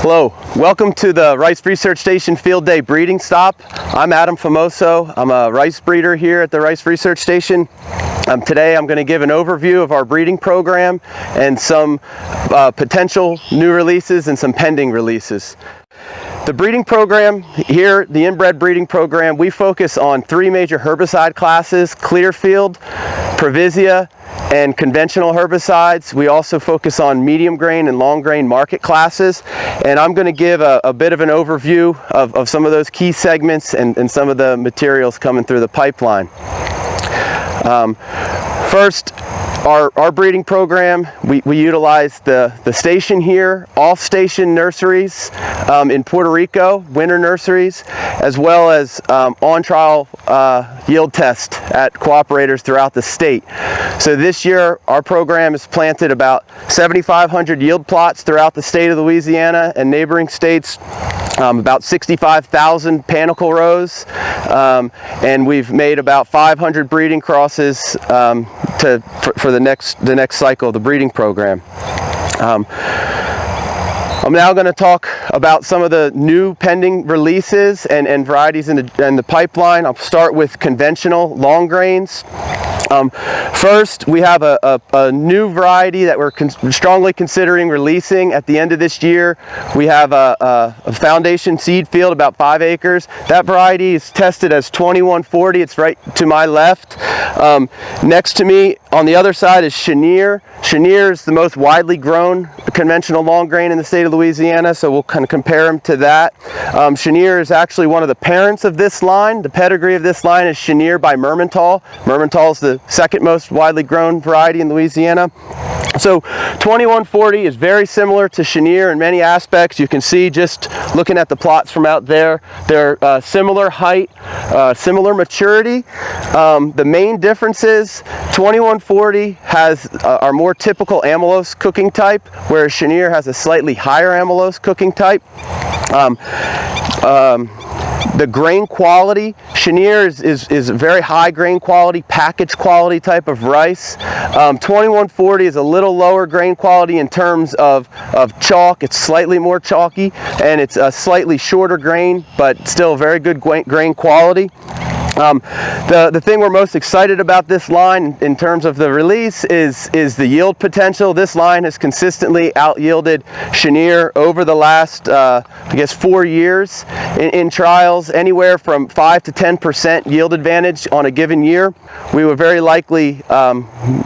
Hello, welcome to the Rice Research Station Field Day Breeding Stop. I'm Adam Famoso. I'm a rice breeder here at the Rice Research Station. Today I'm going to give an overview of our breeding program and some potential new releases and some pending releases. The breeding program here, the inbred breeding program, we focus on three major herbicide classes: Clearfield, Previsia, and conventional herbicides. We also focus on medium grain and long grain market classes, and I'm going to give a bit of an overview of some of those key segments and some of the materials coming through the pipeline. First, our breeding program, we utilize the station here, off-station nurseries in Puerto Rico, winter nurseries, as well as on-trial yield test at cooperators throughout the state. So this year, our program has planted about 7,500 yield plots throughout the state of Louisiana and neighboring states. About 65,000 panicle rows, and we've made about 500 breeding crosses for the next cycle of the breeding program. I'm now going to talk about some of the new pending releases and varieties in the pipeline. I'll start with conventional long grains. First, we have a new variety that we're strongly considering releasing at the end of this year. We have a foundation seed field, about 5 acres. That variety is tested as 2140. It's right to my left. Next to me on the other side is Chenier. Chenier is the most widely grown conventional long grain in the state of Louisiana, so we'll kind of compare them to that. Chenier is actually one of the parents of this line. The pedigree of this line is Chenier by Mermentol. Mermentol is the second most widely grown variety in Louisiana. So 2140 is very similar to Chenier in many aspects. You can see just looking at the plots from out there, they're similar height, similar maturity. The main difference is 2140 has our more typical amylose cooking type, whereas Chenier has a slightly higher amylose cooking type. The grain quality, Chenier is a very high grain quality, package quality type of rice. 2140 is a little lower grain quality in terms of chalk. It's slightly more chalky, and it's a slightly shorter grain, but still very good grain quality. The thing we're most excited about this line in terms of the release is the yield potential. This line has consistently out-yielded Chenier over the last, I guess, 4 years in trials, anywhere from 5 to 10% yield advantage on a given year. We would very likely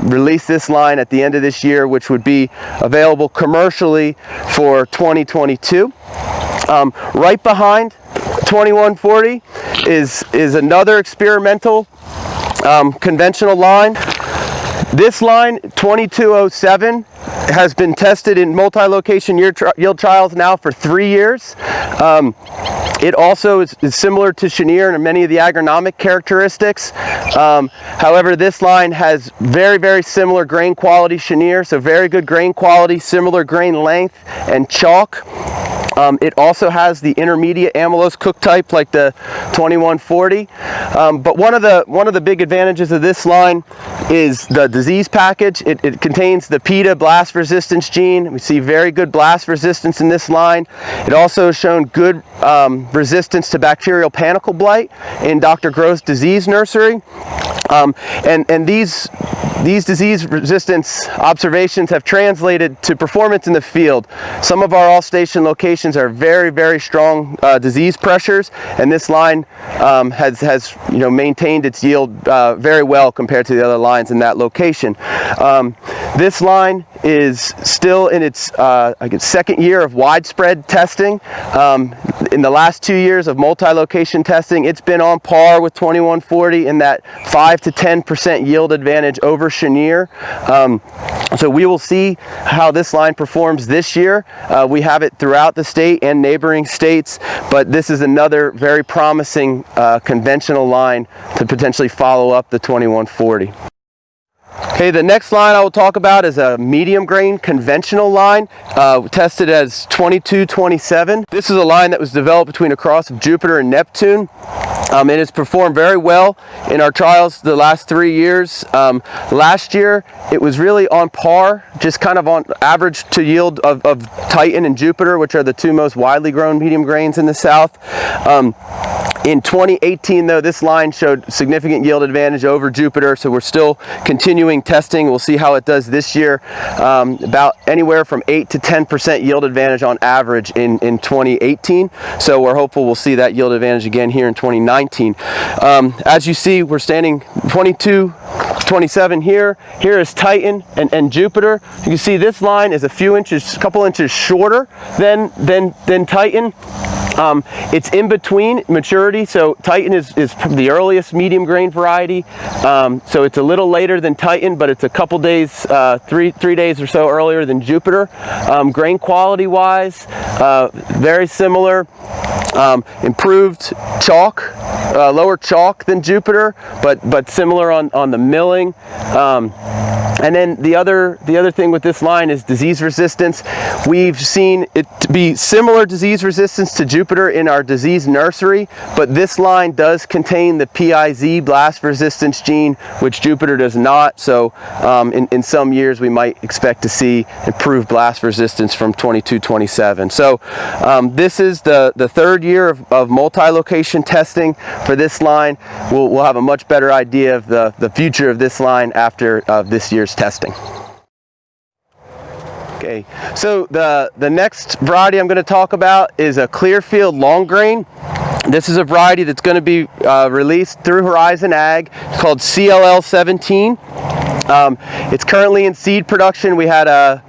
release this line at the end of this year, which would be available commercially for 2022. Right behind 2140 is another experimental conventional line. This line, 2207, has been tested in multi-location yield trials now for 3 years. It also is similar to Chenier in many of the agronomic characteristics. However, this line has very, very similar grain quality Chenier, so very good grain quality, similar grain length and chalk. It also has the intermediate amylose cook type like the 2140. But one of the big advantages of this line is the disease package. It contains the PETA blast resistance gene. We see very good blast resistance in this line. It also has shown good resistance to bacterial panicle blight in Dr. Gross disease nursery. And these disease resistance observations have translated to performance in the field. Some of our all-station locations are very, very strong disease pressures, and this line has maintained its yield very well compared to the other lines in that location. This line is still in its second year of widespread testing. In the last 2 years of multi-location testing, it's been on par with 2140 in that 5 to 10% yield advantage over Chenier. So we will see how this line performs this year. We have it throughout the state and neighboring states, but this is another very promising conventional line to potentially follow up the 2140. Okay, the next line I will talk about is a medium grain conventional line, tested as 2227. This is a line that was developed between a cross of Jupiter and Neptune. It has performed very well in our trials the last 3 years. Last year it was really on par, just kind of on average to yield of Titan and Jupiter, which are the two most widely grown medium grains in the South. In 2018 though, this line showed significant yield advantage over Jupiter, so we're still continuing testing. We'll see how it does this year. About anywhere from 8 to 10% yield advantage on average in 2018. So we're hopeful we'll see that yield advantage again here in 2019. As you see, we're standing 2227 here. Here is Titan and Jupiter. You can see this line is a couple inches shorter than Titan. It's in between maturity, so Titan is the earliest medium grain variety, so it's a little later than Titan, but it's a couple days, three days or so earlier than Jupiter. Grain quality wise, very similar. Improved chalk, lower chalk than Jupiter, but similar on the milling. And then the other thing with this line is disease resistance. We've seen it to be similar disease resistance to Jupiter in our disease nursery, but this line does contain the PIZ blast resistance gene, which Jupiter does not. So in some years we might expect to see improved blast resistance from 2227. So this is the third year of multi-location testing for this line. We'll have a much better idea of the future of this line after this year's testing. Okay, so the next variety I'm going to talk about is a Clearfield long grain. This is a variety that's going to be released through Horizon Ag. It's called CLL17. It's currently in seed production. We had a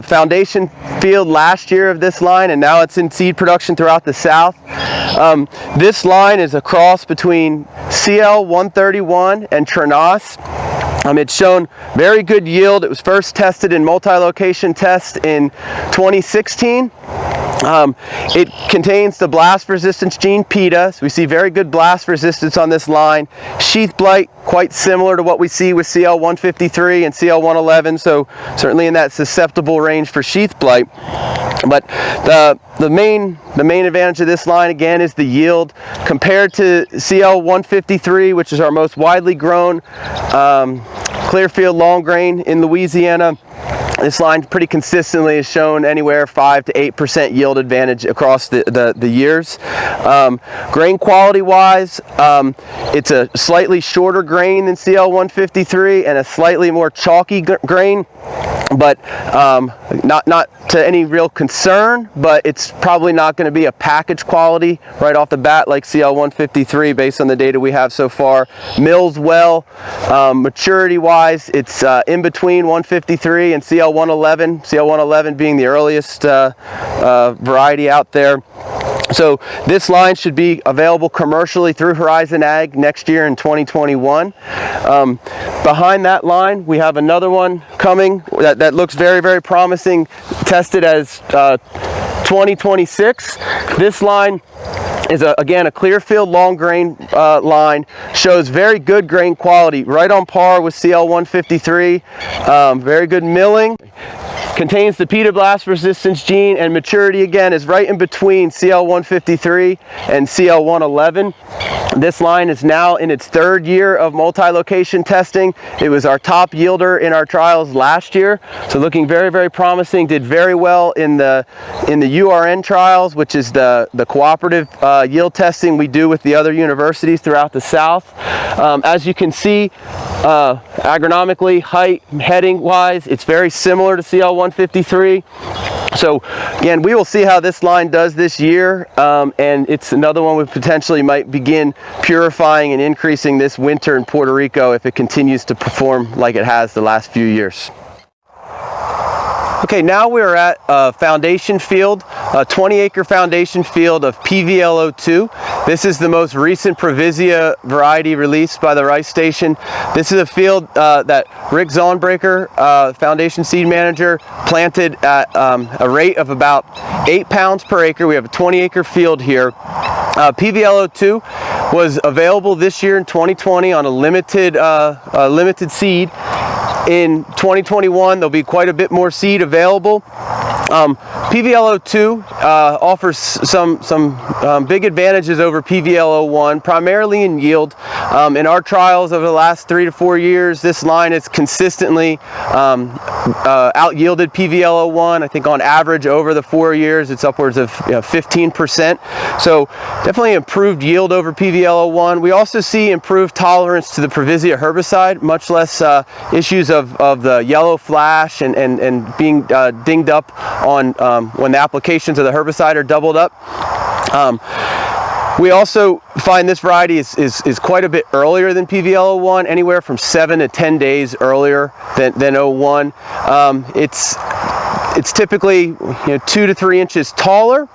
foundation field last year of this line, and now it's in seed production throughout the South. This line is a cross between CL131 and Trenas. It's shown very good yield. It was first tested in multi-location test in 2016. It contains the blast resistance gene PETA, so we see very good blast resistance on this line. Sheath blight, quite similar to what we see with CL153 and CL111, so certainly in that susceptible range for sheath blight. But the main advantage of this line again is the yield. Compared to CL153, which is our most widely grown Clearfield long grain in Louisiana, this line pretty consistently has shown anywhere 5 to 8% yield advantage across the years. Grain quality wise, it's a slightly shorter grain than CL153 and a slightly more chalky grain, but not to any real concern, but it's probably not going to be a package quality right off the bat like CL153 based on the data we have so far. Mills well. Maturity wise, it's in between 153 and CL111, CL111 being the earliest variety out there. So this line should be available commercially through Horizon Ag next year in 2021. Behind that line, we have another one coming that looks very, very promising, tested as 2026. This line is again a Clearfield long grain line, shows very good grain quality, right on par with CL153, very good milling. Contains the PETA blast resistance gene, and maturity again is right in between CL153 and CL111. This line is now in its third year of multi-location testing. It was our top yielder in our trials last year, so looking very, very promising. Did very well in the URN trials, which is the cooperative yield testing we do with the other universities throughout the South. As you can see, agronomically, height, heading wise, it's very similar to CL153. So again, we will see how this line does this year, and it's another one we potentially might begin purifying and increasing this winter in Puerto Rico if it continues to perform like it has the last few years. Okay, now we're at a foundation field, a 20-acre foundation field of PVLO2. This is the most recent Previsia variety released by the Rice Station. This is a field that Rick Zonbreaker, foundation seed manager, planted at a rate of about 8 pounds per acre. We have a 20-acre field here. PVLO2 was available this year in 2020 on a limited seed. In 2021, there'll be quite a bit more seed available. PVLO2 offers some big advantages over PVLO1, primarily in yield. In our trials over the last 3 to 4 years, this line has consistently out-yielded PVLO1. I think on average over the 4 years, it's upwards of 15%. So definitely improved yield over PVLO1. We also see improved tolerance to the Previsia herbicide, much less issues of the yellow flash and being dinged up on when the applications of the herbicide are doubled up. We also find this variety is quite a bit earlier than PVLO1, anywhere from 7 to 10 days earlier than 01. It's typically 2 to 3 inches taller.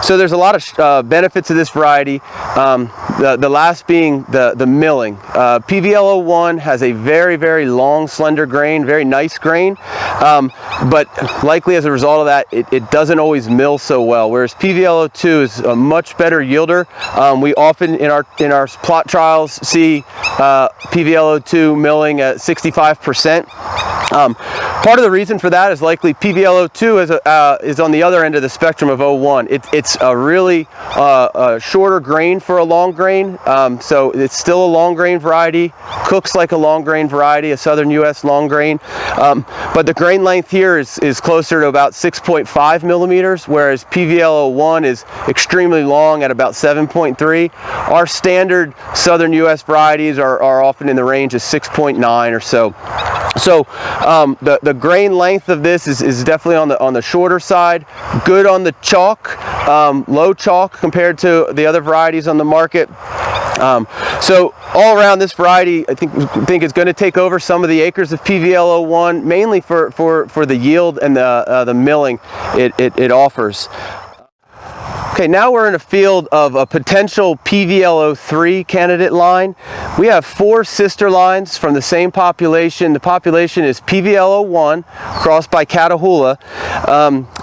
So there's a lot of benefits of this variety. The last being the milling. PVLO1 has a very, very long, slender grain, very nice grain, but likely as a result of that, it doesn't always mill so well, whereas PVLO2 is a much better yielder. We often in our plot trials see PVLO2 milling at 65%. Part of the reason for that is likely PVLO2 is on the other end of the spectrum of 01. It's a really shorter grain for a long grain, so it's still a long grain variety, cooks like a long grain variety, a southern U.S. long grain, but the grain length here is closer to about 6.5 millimeters, whereas PVLO1 is extremely long at about 7.3. Our standard southern U.S. varieties are often in the range of 6.9 or so. So the grain length of this is definitely on the shorter side, good on the chalk, low chalk compared to the other varieties on the market. So all around, this variety I think is going to take over some of the acres of PVLO1, mainly for the yield and the milling it offers. Okay, now we're in a field of a potential PVLO3 candidate line. We have 4 sister lines from the same population. The population is PVLO1 crossed by Catahoula.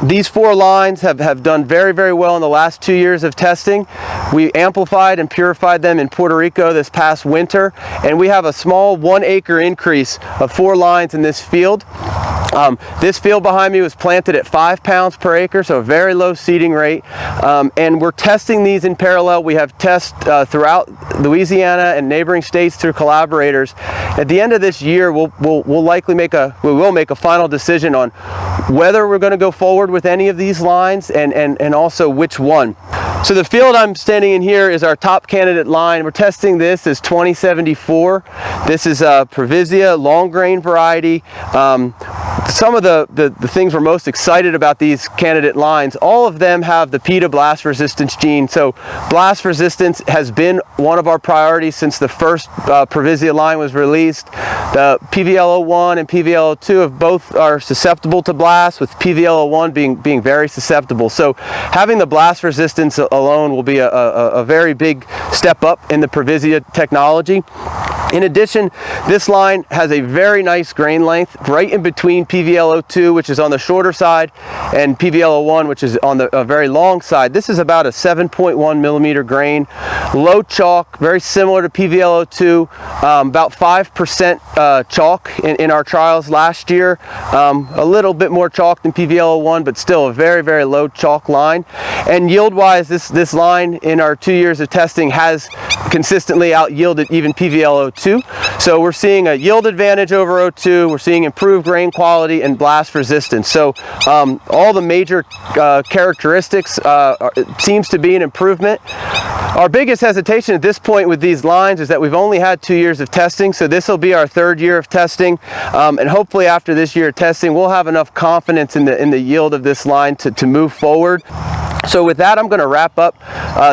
These 4 lines have done very, very well in the last 2 years of testing. We amplified and purified them in Puerto Rico this past winter, and we have a small 1 acre increase of 4 lines in this field. This field behind me was planted at 5 pounds per acre, so a very low seeding rate. And we're testing these in parallel. We have tests throughout Louisiana and neighboring states through collaborators. At the end of this year, we'll likely make a final decision on whether we're going to go forward with any of these lines and also which one. So the field I'm standing in here is our top candidate line. We're testing this as 2074. This is a Previsia long grain variety. Some of the things we're most excited about these candidate lines, all of them have the PETA blast resistance gene. So blast resistance has been one of our priorities since the first Previsia line was released. The PVLO1 and PVLO2 both are susceptible to blast, with PVLO1 being very susceptible. So having the blast resistance alone will be a very big step up in the Previsia technology. In addition, this line has a very nice grain length right in between PVLO2, which is on the shorter side, and PVLO1, which is on the very long side. This is about a 7.1 millimeter grain, low chalk, very similar to PVLO2, about 5% chalk in our trials last year, a little bit more chalk than PVLO1, but still a very, very low chalk line. And yield-wise, this line in our 2 years of testing has consistently out-yielded even PVLO2. So we're seeing a yield advantage over 02, we're seeing improved grain quality and blast resistance. So all the major characteristics seems to be an improvement. Our biggest hesitation at this point with these lines is that we've only had 2 years of testing, so this will be our 3rd year of testing, and hopefully after this year of testing we'll have enough confidence in the yield of this line to move forward. So with that, I'm going to wrap up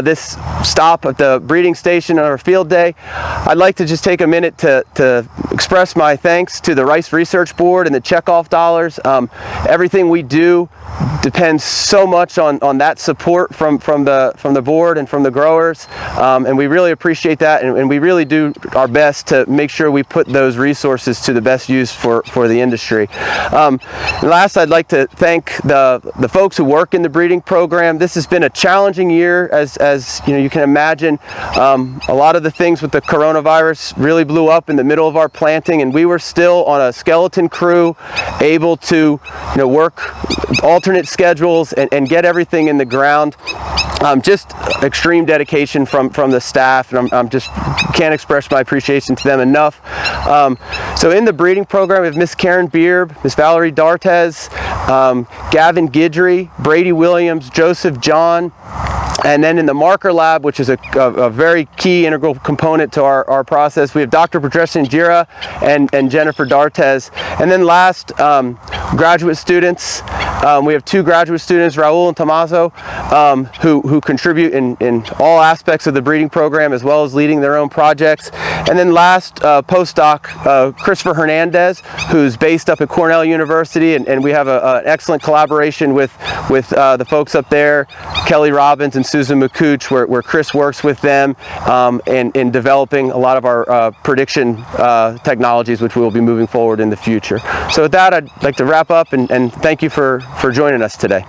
this stop at the breeding station on our field day. I'd like to just take a minute to express my thanks to the Rice Research Board and the checkoff dollars. Everything we do depends so much on that support from the board and from the growers, and we really appreciate that, and we really do our best to make sure we put those resources to the best use for the industry. And last, I'd like to thank the folks who work in the breeding program. This has been a challenging year, as you can imagine. A lot of the things with the coronavirus really blew up in the middle of our planting, and we were still on a skeleton crew, able to work alternate schedules and get everything in the ground. Just extreme dedication from the staff, and I'm just can't express my appreciation to them enough. So in the breeding program, we have Miss Karen Beerb, Miss Valerie Dartez, Gavin Guidry, Brady Williams, Joseph John. And then in the marker lab, which is a very key integral component to our process, we have Dr. Patricia Jira and Jennifer Dartez. And then last, graduate students. We have 2 graduate students, Raul and Tomaso, who contribute in all aspects of the breeding program, as well as leading their own projects. And then last, postdoc Christopher Hernandez, who's based up at Cornell University, and we have an excellent collaboration with the folks up there, Kelly Robbins and Susan McCooch, where Chris works with them in developing a lot of our prediction technologies, which we will be moving forward in the future. So with that, I'd like to wrap up and thank you for joining us today.